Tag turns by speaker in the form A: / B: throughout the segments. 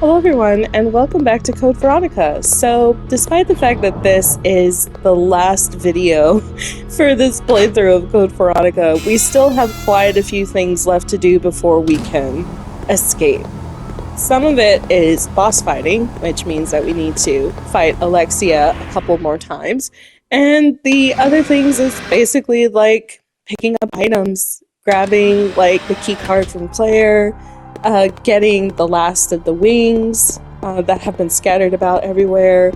A: Hello everyone, and welcome back to Code Veronica. So, despite the fact that this is the last video for this playthrough of Code Veronica, we still have quite a few things left to do before we can escape. Some of it is boss fighting, which means that we need to fight Alexia a couple more times. And the other things is basically like picking up items, grabbing like the key card from Claire, getting the last of the wings that have been scattered about everywhere,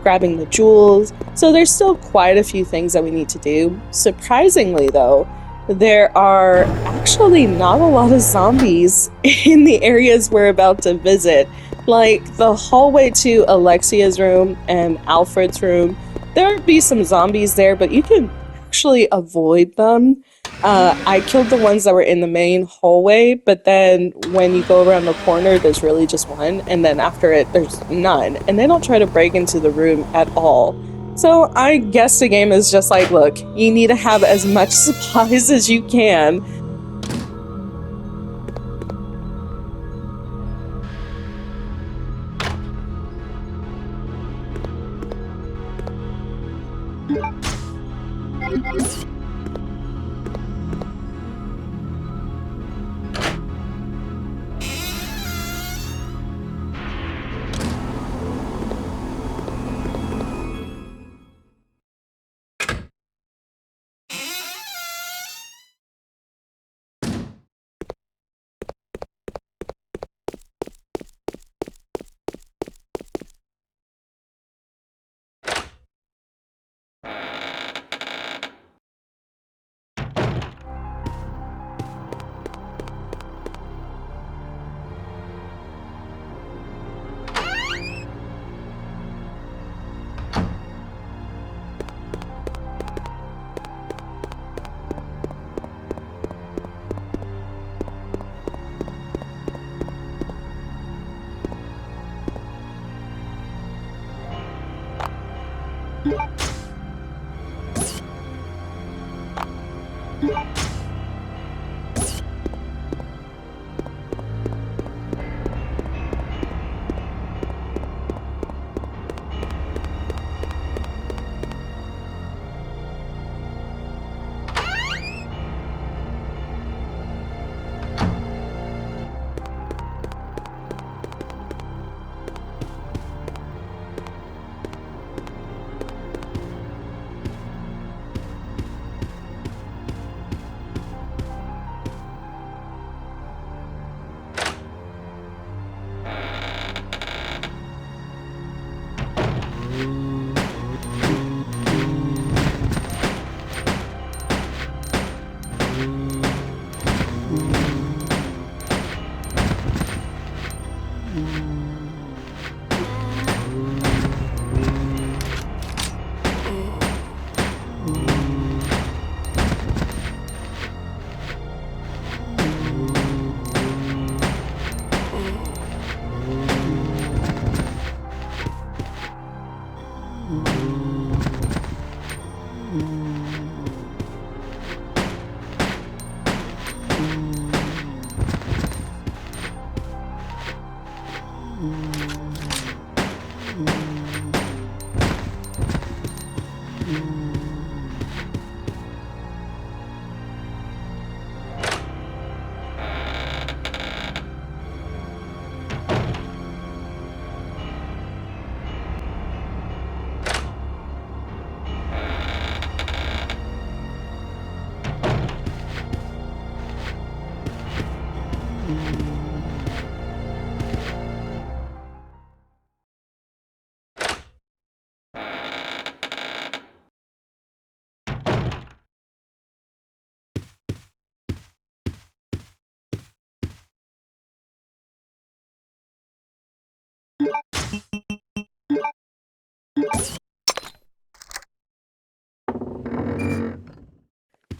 A: grabbing the jewels. So there's still quite a few things that we need to do. Surprisingly though, there are actually not a lot of zombies in the areas we're about to visit. Like the hallway to Alexia's room and Alfred's room, there would be some zombies there, but you can actually avoid them. I killed the ones that were in the main hallway, but then when you go around the corner, there's really just one, and then after it, there's none. And they don't try to break into the room at all. So I guess the game is just like, look, you need to have as much supplies as you can.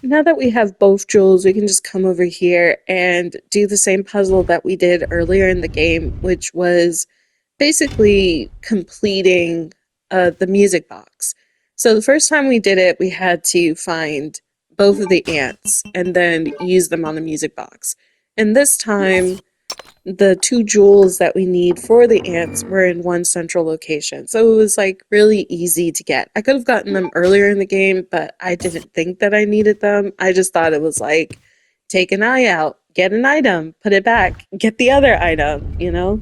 A: Now that we have both jewels, we can just come over here and do the same puzzle that we did earlier in the game, which was basically completing the music box. So the first time we did it, we had to find both of the ants and then use them on the music box. And this time, the two jewels that we need for the ants were in one central location. So it was like really easy to get. I could have gotten them earlier in the game, but I didn't think that I needed them. I just thought it was like take an eye out, get an item, put it back, get the other item, you know?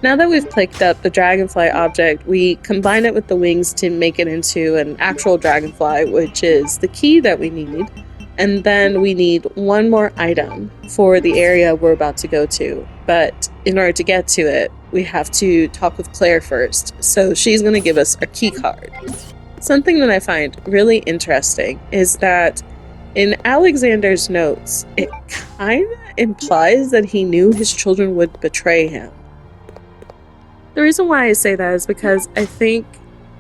A: Now that we've picked up the dragonfly object, we combine it with the wings to make it into an actual dragonfly, which is the key that we need. And then we need one more item for the area we're about to go to. But in order to get to it, we have to talk with Claire first. So she's going to give us a key card. Something that I find really interesting is that in Alexander's notes, it kind of implies that he knew his children would betray him. The reason why I say that is because I think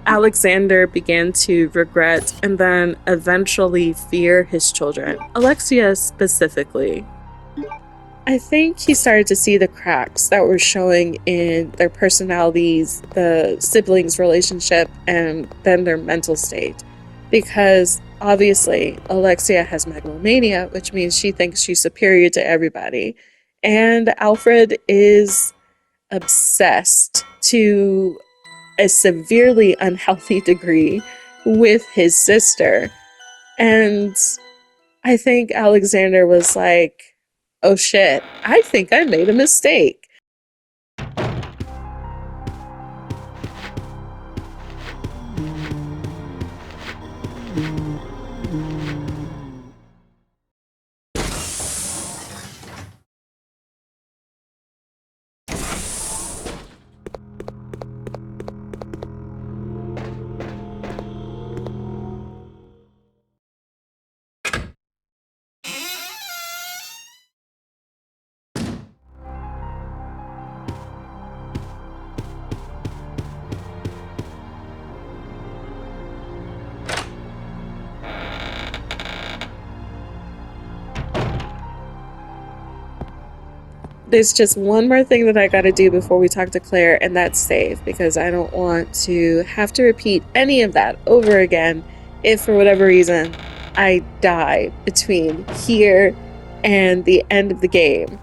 A: Alexander began to regret and then eventually fear his children, Alexia specifically. I think he started to see the cracks that were showing in their personalities, the siblings' relationship, and then their mental state. Because obviously, Alexia has megalomania, which means she thinks she's superior to everybody. And Alfred is obsessed to a severely unhealthy degree with his sister. And I think Alexander was like, oh shit, I think I made a mistake. There's just one more thing that I gotta do before we talk to Claire, and that's save, because I don't want to have to repeat any of that over again if for whatever reason I die between here and the end of the game.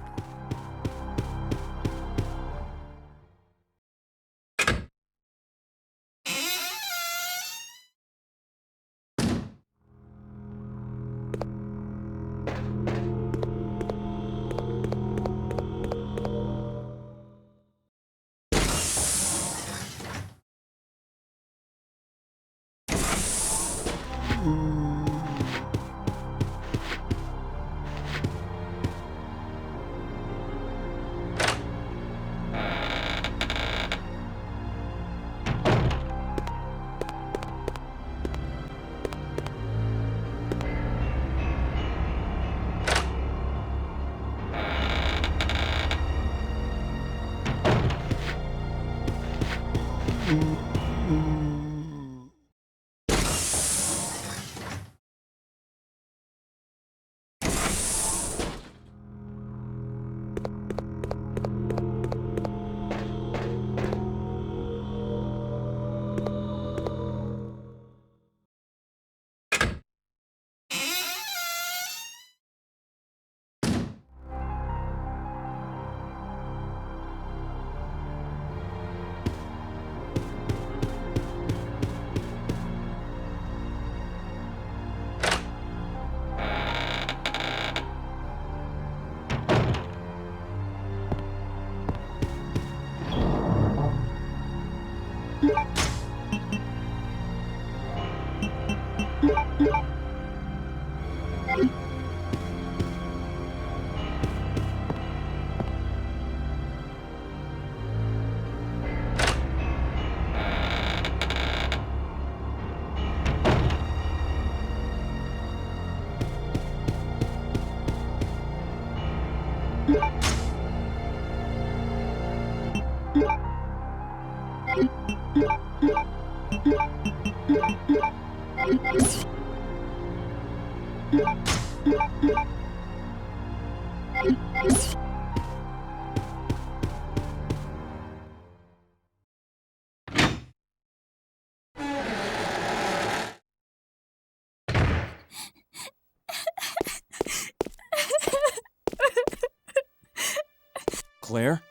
B: Claire?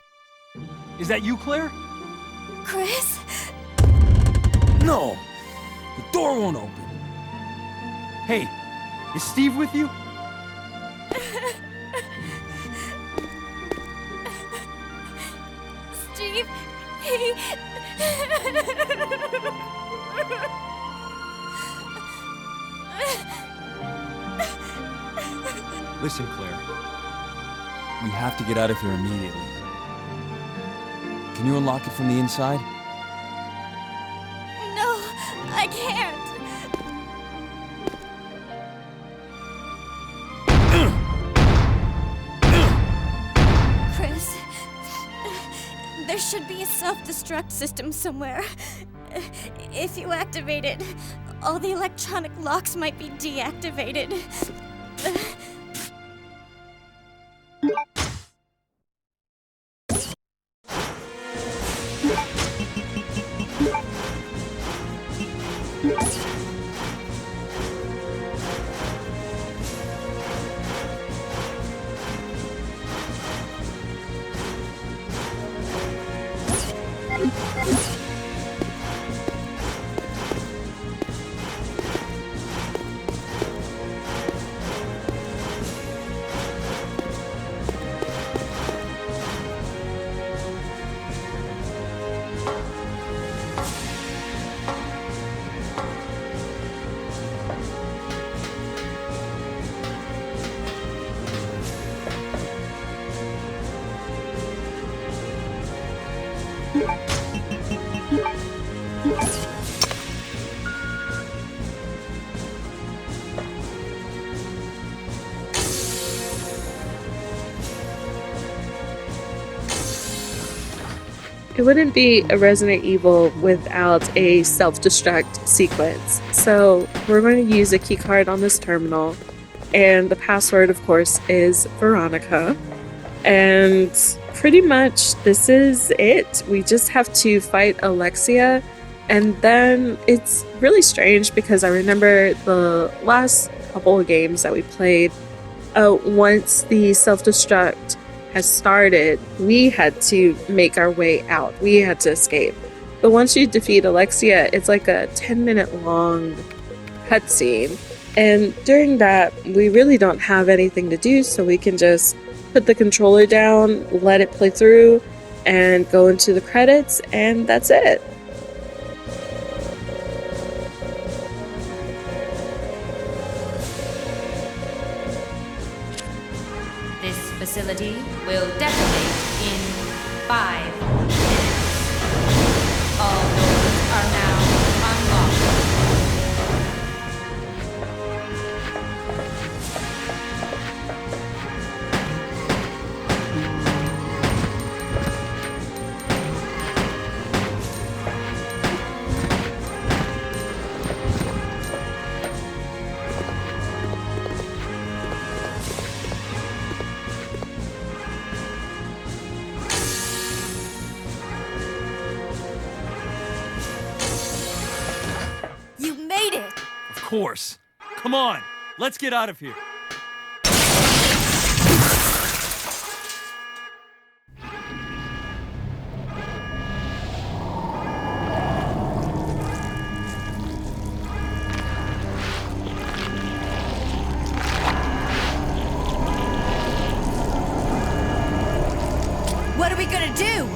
B: Is that you, Claire?
C: Chris?
B: No! The door won't open. Hey, is Steve with you?
C: Steve, he...
B: Listen, Claire. We have to get out of here immediately. Can you unlock it from the inside?
C: No, I can't. Chris, there should be a self-destruct system somewhere. If you activate it, all the electronic locks might be deactivated.
A: It wouldn't be a Resident Evil without a self-destruct sequence. So we're going to use a keycard on this terminal, and the password, of course, is Veronica. And pretty much this is it. We just have to fight Alexia, and then it's really strange because I remember the last couple of games that we played, once the self-destruct has started, we had to make our way out. We had to escape. But once you defeat Alexia, it's like a 10-minute long cutscene. And during that, we really don't have anything to do, so we can just put the controller down, let it play through, and go into the credits, and that's it.
D: This facility will detonate in 5 minutes. All doors are now unlocked.
C: You made it!
B: Of course. Come on, let's get out of here.
C: What are we gonna do?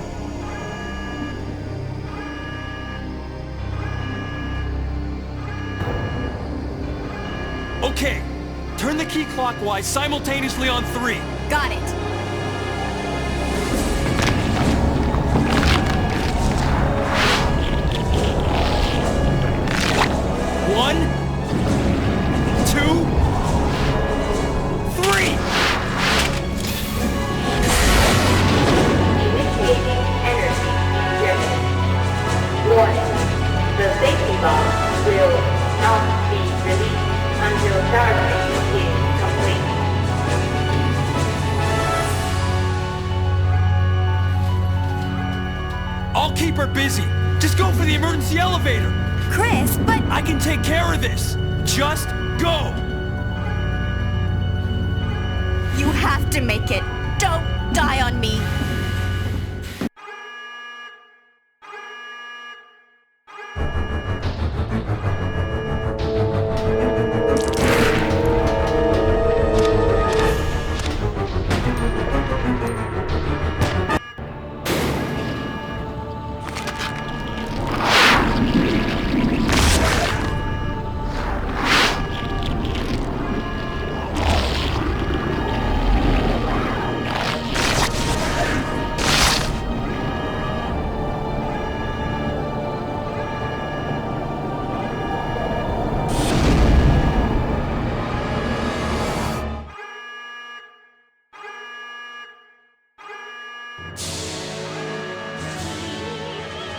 B: Okay, turn the key clockwise simultaneously on 3.
C: Got it.
B: One, 2, 3.
E: Initiating energy
B: I'll keep her busy. Just go for the emergency elevator.
C: Chris, but...
B: I can take care of this. Just go.
C: You have to make it. Don't die on me.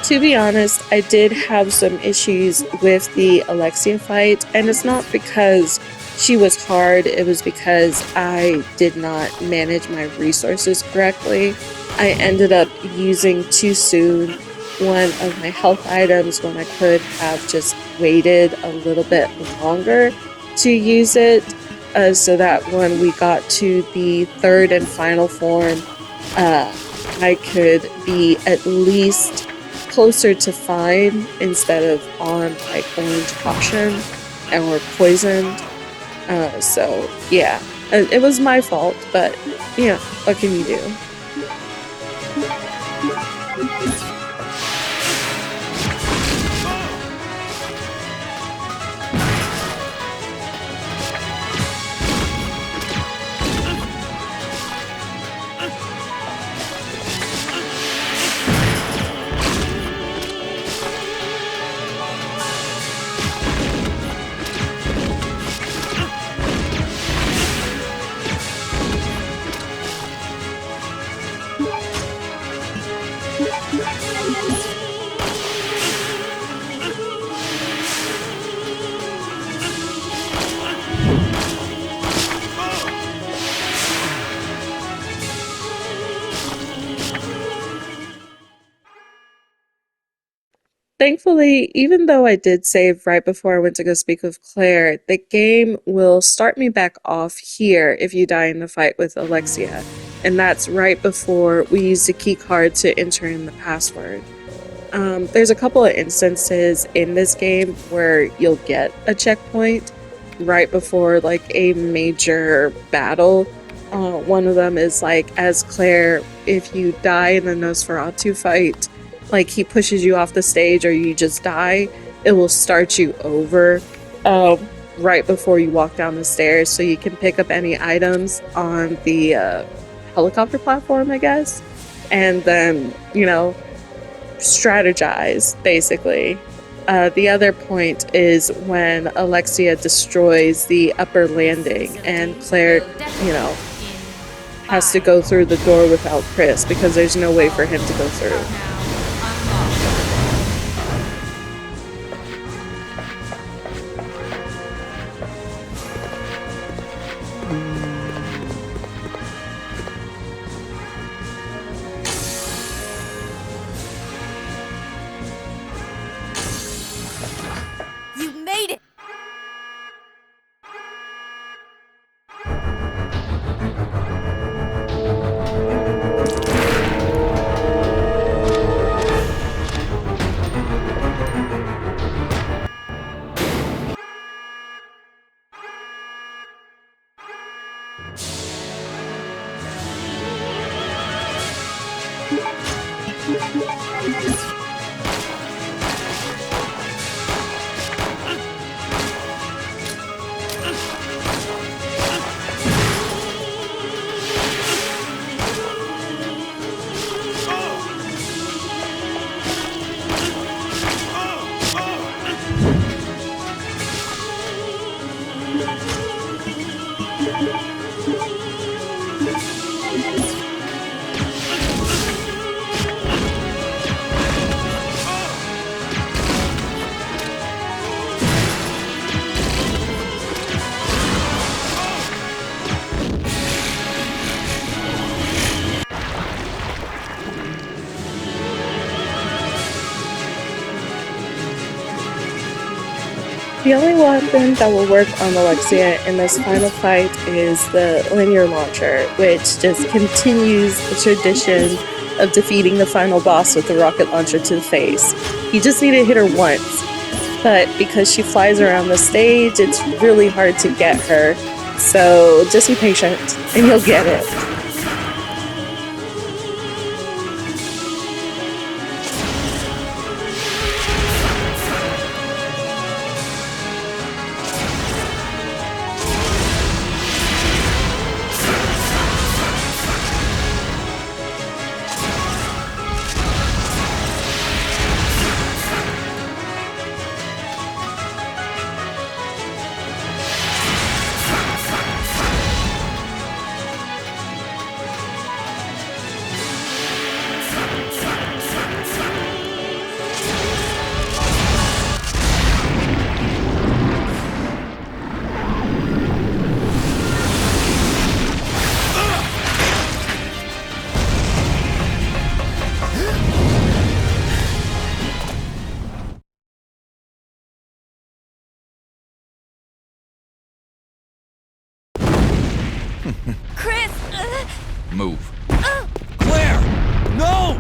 A: To be honest, I did have some issues with the Alexia fight, and it's not because she was hard, it was because I did not manage my resources correctly. I ended up using too soon one of my health items when I could have just waited a little bit longer to use it, so that when we got to the third and final form, I could be at least closer to fine instead of on like orange caution or poisoned. So yeah, it was my fault, but yeah, what can you do? Thankfully, even though I did save right before I went to go speak with Claire, the game will start me back off here if you die in the fight with Alexia. And that's right before we use the key card to enter in the password. There's a couple of instances in this game where you'll get a checkpoint right before like a major battle. One of them is like, as Claire, if you die in the Nosferatu fight, like he pushes you off the stage or you just die, it will start you over right before you walk down the stairs, so you can pick up any items on the helicopter platform, I guess, and then, you know, strategize, basically. The other point is when Alexia destroys the upper landing and Claire, you know, has to go through the door without Chris because there's no way for him to go through.
C: You made it!
A: The only weapon that will work on Alexia in this final fight is the linear launcher, which just continues the tradition of defeating the final boss with the rocket launcher to the face. You just need to hit her once, but because she flies around the stage, it's really hard to get her. So just be patient, and you'll get it.
C: Chris!
B: Move. Claire! No!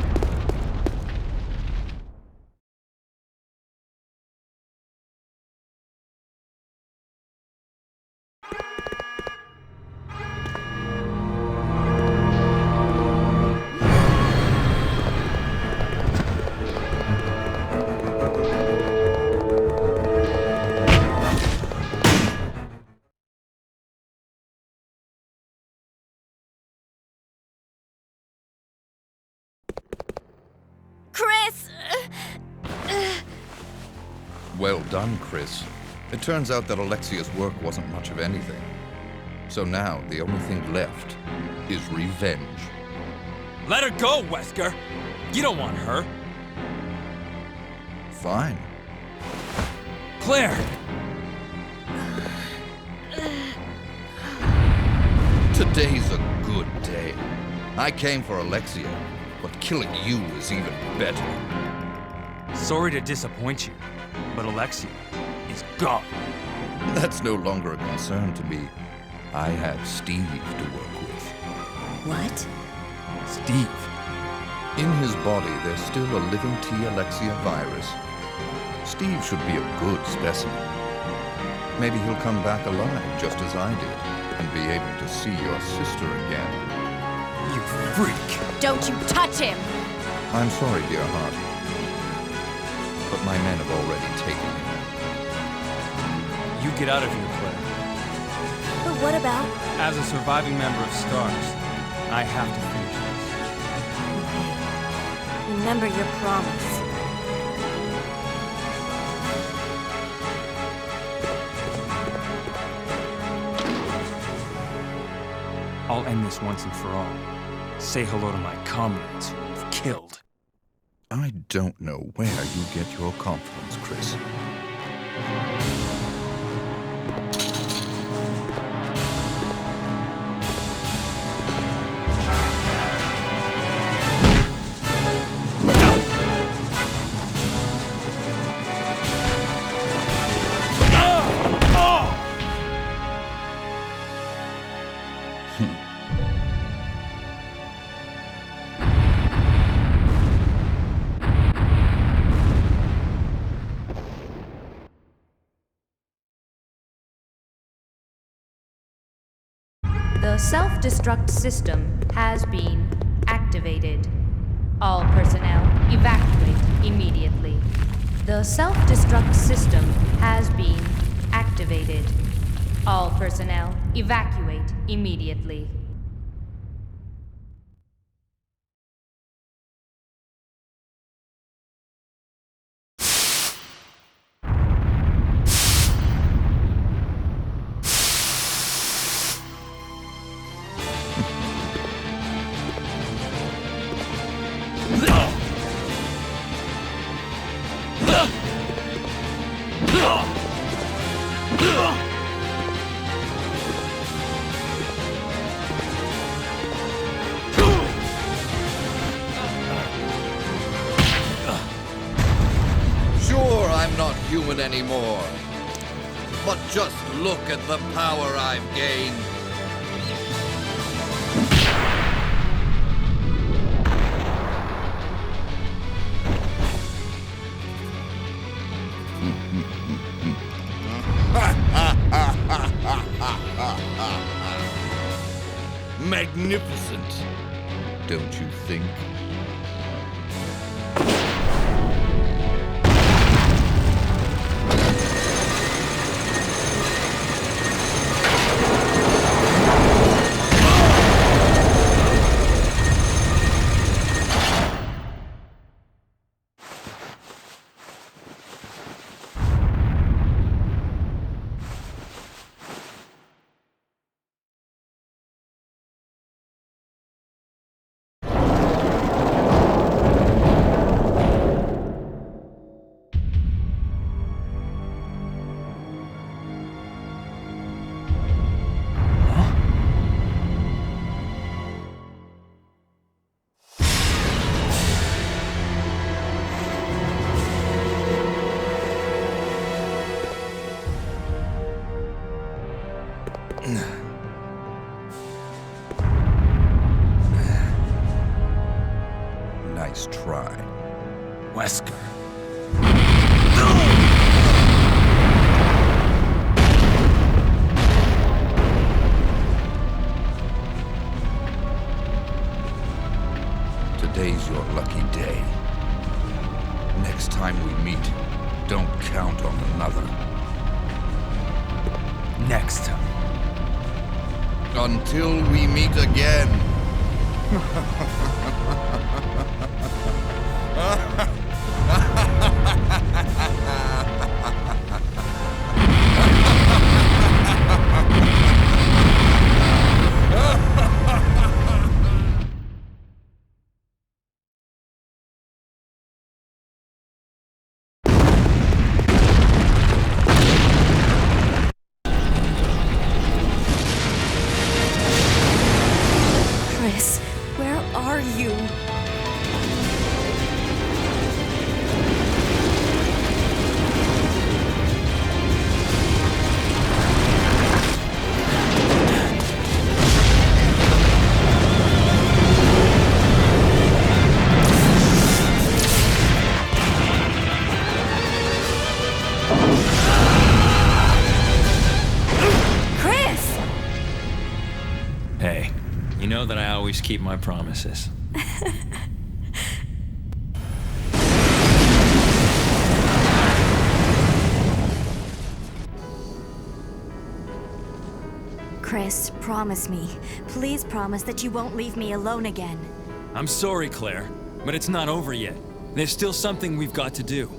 C: Chris!
E: Well done, Chris. It turns out that Alexia's work wasn't much of anything. So now, the only thing left is revenge.
B: Let her go, Wesker! You don't want her.
E: Fine.
B: Claire!
E: Today's a good day. I came for Alexia, but killing you is even better.
B: Sorry to disappoint you, but Alexia is gone.
E: That's no longer a concern to me. I have Steve to work with.
C: What?
B: Steve.
E: In his body, there's still a living T. Alexia virus. Steve should be a good specimen. Maybe he'll come back alive just as I did, and be able to see your sister again.
B: You freak!
C: Don't you touch him!
E: I'm sorry, dear heart, but my men have already taken him.
B: You get out of here, Claire.
C: But what about...
B: As a surviving member of STARS, I have to finish this.
C: Remember your promise.
B: I'll end this once and for all. Say hello to my comrades who you've killed.
E: I don't know where you get your confidence, Chris.
D: The self-destruct system has been activated. All personnel evacuate immediately. The self-destruct system has been activated. All personnel evacuate immediately.
E: Sure, I'm not human anymore, But just look at the power I've gained. Magnificent, don't you think? Nice try.
B: Wesker.
E: Today's your lucky day. Next time we meet, don't count on another.
B: Next time.
E: Until we meet again.
C: Chris, where are you? Chris!
B: Hey, you know that I always keep my promises.
C: Chris, promise me. Please promise that you won't leave me alone again.
B: I'm sorry, Claire, but it's not over yet. There's still something we've got to do.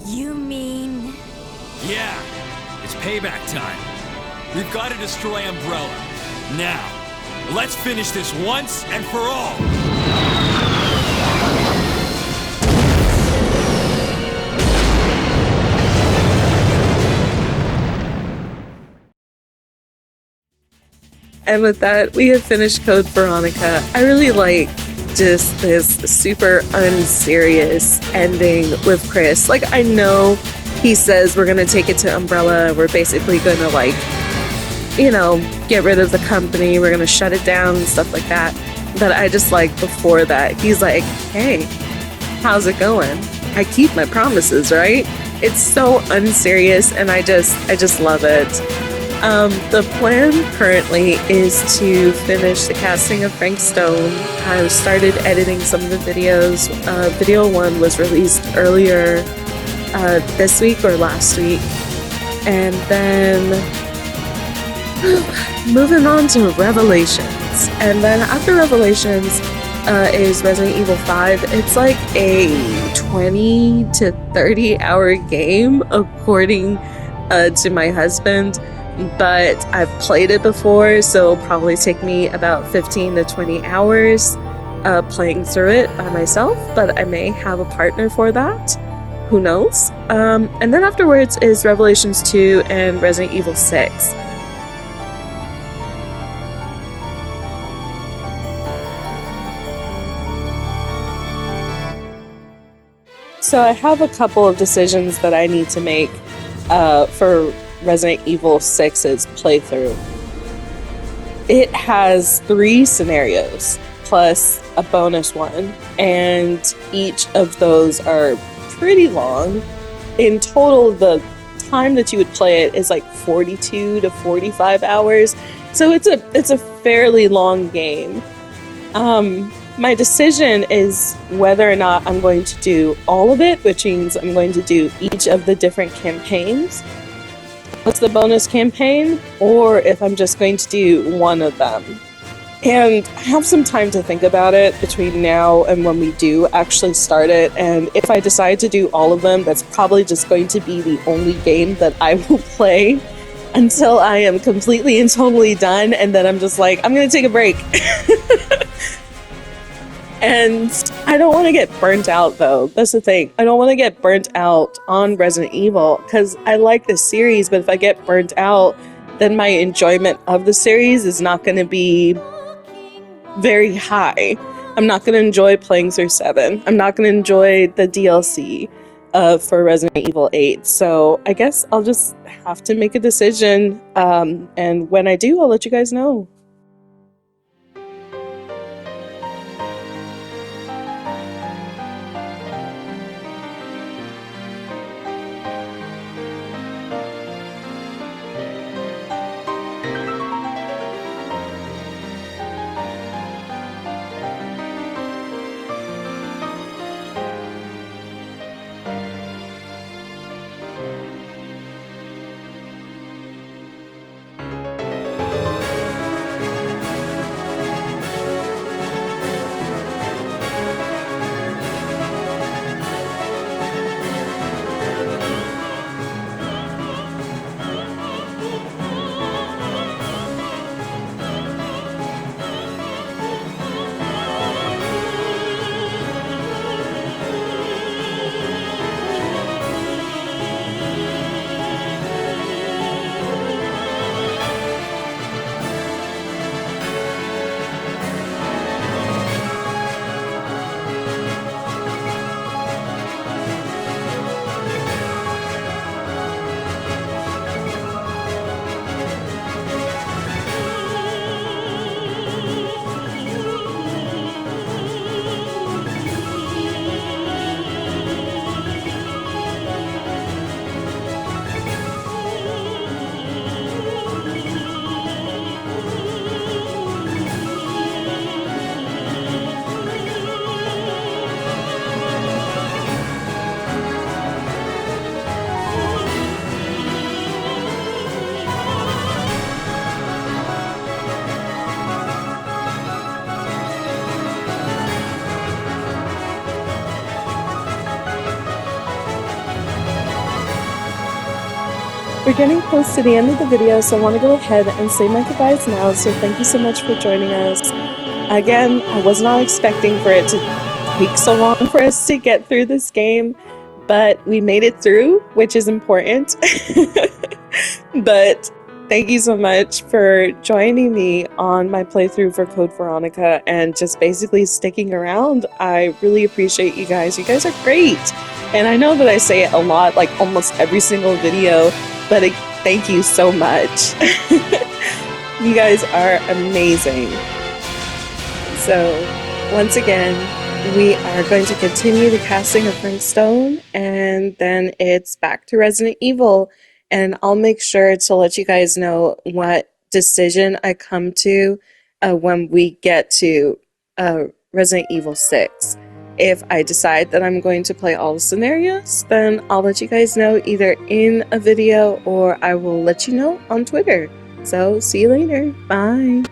C: You mean...
B: Yeah, it's payback time. We've got to destroy Umbrella. Now, let's finish this once and for all.
A: And with that, we have finished Code Veronica. I really like just this super unserious ending with Chris. Like, I know he says we're gonna take it to Umbrella, we're basically gonna, like, you know, get rid of the company, we're gonna shut it down and stuff like that. But I just like before that, he's like, hey, how's it going? I keep my promises, right? It's so unserious, and I just love it. The plan currently is to finish the casting of Frank Stone. I've started editing some of the videos. Video 1 was released earlier this week or last week. And then moving on to Revelations. And then after Revelations is Resident Evil 5. It's like a 20 to 30 hour game according to my husband. But I've played it before, so it'll probably take me about 15 to 20 hours playing through it by myself, but I may have a partner for that. Who knows? And then afterwards is Revelations 2 and Resident Evil 6. So I have a couple of decisions that I need to make for Resident Evil 6's playthrough. It has 3 scenarios plus a bonus one, and each of those are pretty long. In total, the time that you would play it is like 42 to 45 hours, so it's a fairly long game. My decision is whether or not I'm going to do all of it, which means I'm going to do each of the different campaigns. What's the bonus campaign? Or if I'm just going to do one of them. And I have some time to think about it between now and when we do actually start it. And if I decide to do all of them, that's probably just going to be the only game that I will play until I am completely and totally done. And then I'm just like, I'm going to take a break. And I don't want to get burnt out, though. That's the thing. I don't want to get burnt out on Resident Evil because I like this series, but if I get burnt out, then my enjoyment of the series is not going to be very high. I'm not going to enjoy playing through 7. I'm not going to enjoy the DLC for Resident Evil 8. So I guess I'll just have to make a decision. And when I do, I'll let you guys know. We're getting close to the end of the video, so I want to go ahead and say my goodbyes now, so thank you so much for joining us. Again, I was not expecting for it to take so long for us to get through this game, but we made it through, which is important. But thank you so much for joining me on my playthrough for Code Veronica and just basically sticking around. I really appreciate you guys. You guys are great. And I know that I say it a lot, like almost every single video, but thank you so much. You guys are amazing. So, once again, we are going to continue the casting of Frank Stone, and then it's back to Resident Evil. And I'll make sure to let you guys know what decision I come to when we get to Resident Evil 6. If I decide that I'm going to play all the scenarios, then I'll let you guys know either in a video or I will let you know on Twitter. So, see you later. Bye.